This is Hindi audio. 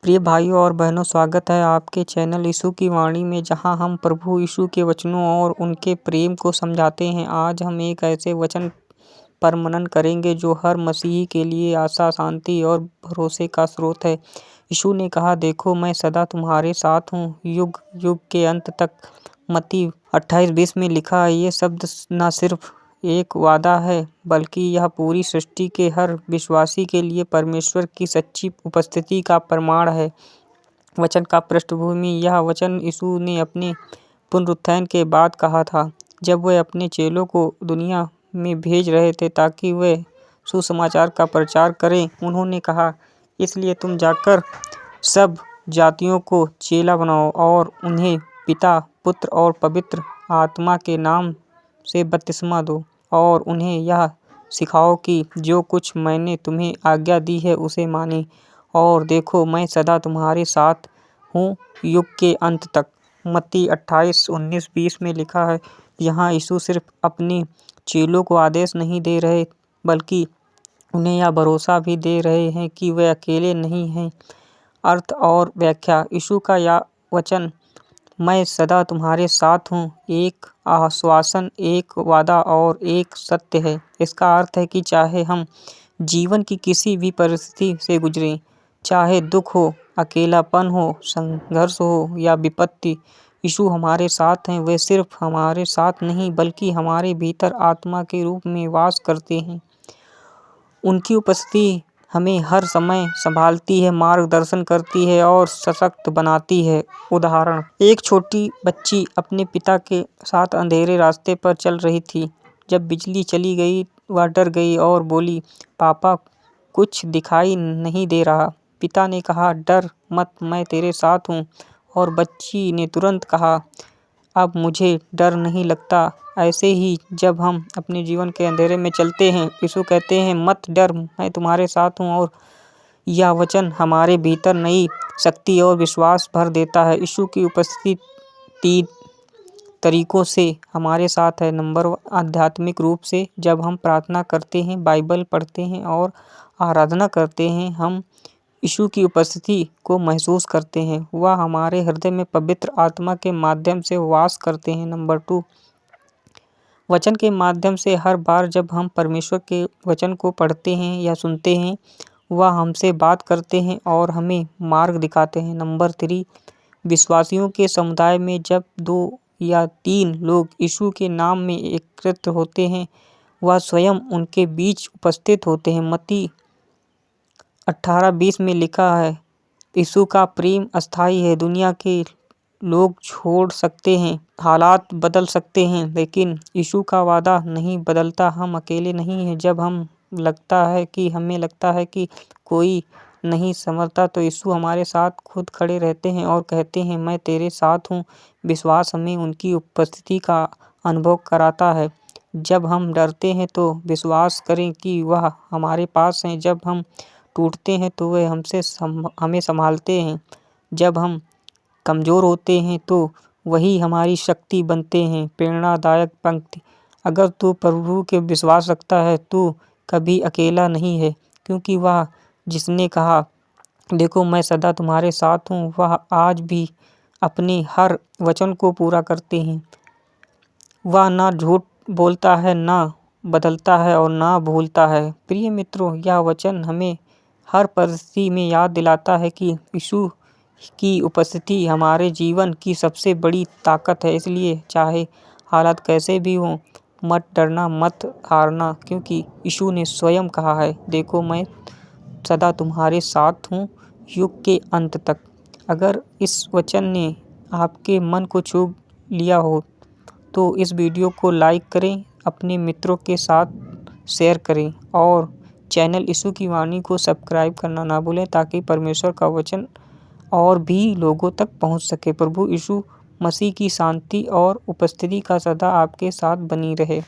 प्रिय भाइयों और बहनों, स्वागत है आपके चैनल यीशु की वाणी में, जहां हम प्रभु यीशु के वचनों और उनके प्रेम को समझाते हैं। आज हम एक ऐसे वचन पर मनन करेंगे जो हर मसीही के लिए आशा, शांति और भरोसे का स्रोत है। यीशु ने कहा, देखो मैं सदा तुम्हारे साथ हूँ, युग युग के अंत तक। मत्ती 28:20 में लिखा है। ये शब्द न सिर्फ एक वादा है, बल्कि यह पूरी सृष्टि के हर विश्वासी के लिए परमेश्वर की सच्ची उपस्थिति का प्रमाण है। वचन का पृष्ठभूमि। यह वचन यीशु ने अपने पुनरुत्थान के बाद कहा था, जब वे अपने चेलों को दुनिया में भेज रहे थे ताकि वे सुसमाचार का प्रचार करें। उन्होंने कहा, इसलिए तुम जाकर सब जातियों को चेला बनाओ और उन्हें पिता, पुत्र और पवित्र आत्मा के नाम से बपतिस्मा दो, और उन्हें यह सिखाओ कि जो कुछ मैंने तुम्हें आज्ञा दी है उसे माने। और देखो मैं सदा तुम्हारे साथ हूँ, युग के अंत तक। मत्ती 28:19-20 में लिखा है। यहाँ यीशु सिर्फ अपने चेलों को आदेश नहीं दे रहे, बल्कि उन्हें यह भरोसा भी दे रहे हैं कि वे अकेले नहीं हैं। अर्थ और व्याख्या। यीशु का यह वचन, मैं सदा तुम्हारे साथ हूँ, एक आश्वासन, एक वादा और एक सत्य है। इसका अर्थ है कि चाहे हम जीवन की किसी भी परिस्थिति से गुजरें, चाहे दुख हो, अकेलापन हो, संघर्ष हो या विपत्ति, यीशु हमारे साथ हैं। वे सिर्फ हमारे साथ नहीं, बल्कि हमारे भीतर आत्मा के रूप में वास करते हैं। उनकी उपस्थिति हमें हर समय संभालती है, मार्गदर्शन करती है और सशक्त बनाती है। उदाहरण, एक छोटी बच्ची अपने पिता के साथ अंधेरे रास्ते पर चल रही थी। जब बिजली चली गई, वह डर गई और बोली, पापा कुछ दिखाई नहीं दे रहा। पिता ने कहा, डर मत, मैं तेरे साथ हूँ। और बच्ची ने तुरंत कहा, अब मुझे डर नहीं लगता। ऐसे ही जब हम अपने जीवन के अंधेरे में चलते हैं, यीशु कहते हैं, मत डर, मैं तुम्हारे साथ हूँ। और यह वचन हमारे भीतर नई शक्ति और विश्वास भर देता है। यीशु की उपस्थिति 3 तरीकों से हमारे साथ है। नंबर 1, आध्यात्मिक रूप से। जब हम प्रार्थना करते हैं, बाइबल पढ़ते हैं और आराधना करते हैं, हम यीशु की उपस्थिति को महसूस करते हैं। वह हमारे हृदय में पवित्र आत्मा के माध्यम से वास करते हैं। नंबर 2, वचन के माध्यम से। हर बार जब हम परमेश्वर के वचन को पढ़ते हैं या सुनते हैं, वह हमसे बात करते हैं और हमें मार्ग दिखाते हैं। नंबर 3, विश्वासियों के समुदाय में। जब 2 या 3 लोग यीशु के नाम में एकत्रित होते हैं, वह स्वयं उनके बीच उपस्थित होते हैं। मत्ती 18:20 में लिखा है, यीशु का प्रेम अस्थायी है। दुनिया के लोग छोड़ सकते हैं, हालात बदल सकते हैं, लेकिन यीशु का वादा नहीं बदलता। हम अकेले नहीं हैं। जब हमें लगता है कि कोई नहीं समझता, तो यीशु हमारे साथ खुद खड़े रहते हैं और कहते हैं, मैं तेरे साथ हूँ। विश्वास हमें उनकी उपस्थिति का अनुभव कराता है। जब हम डरते हैं तो विश्वास करें कि वह हमारे पास हैं। जब हम टूटते हैं तो वे हमें संभालते हैं। जब हम कमज़ोर होते हैं तो वही हमारी शक्ति बनते हैं। प्रेरणादायक पंक्ति, अगर तू प्रभु के विश्वास रखता है, तू कभी अकेला नहीं है, क्योंकि वह जिसने कहा, देखो मैं सदा तुम्हारे साथ हूँ, वह आज भी अपने हर वचन को पूरा करते हैं। वह ना झूठ बोलता है, ना बदलता है और ना भूलता है। प्रिय मित्रों, यह वचन हमें हर परिस्थिति में याद दिलाता है कि यीशु की उपस्थिति हमारे जीवन की सबसे बड़ी ताकत है। इसलिए चाहे हालात कैसे भी हों, मत डरना, मत हारना, क्योंकि यीशु ने स्वयं कहा है, देखो मैं सदा तुम्हारे साथ हूँ, युग के अंत तक। अगर इस वचन ने आपके मन को छू लिया हो तो इस वीडियो को लाइक करें, अपने मित्रों के साथ शेयर करें और चैनल यीशु की वाणी को सब्सक्राइब करना ना भूलें, ताकि परमेश्वर का वचन और भी लोगों तक पहुंच सके। प्रभु यीशु मसीह की शांति और उपस्थिति का सदा आपके साथ बनी रहे।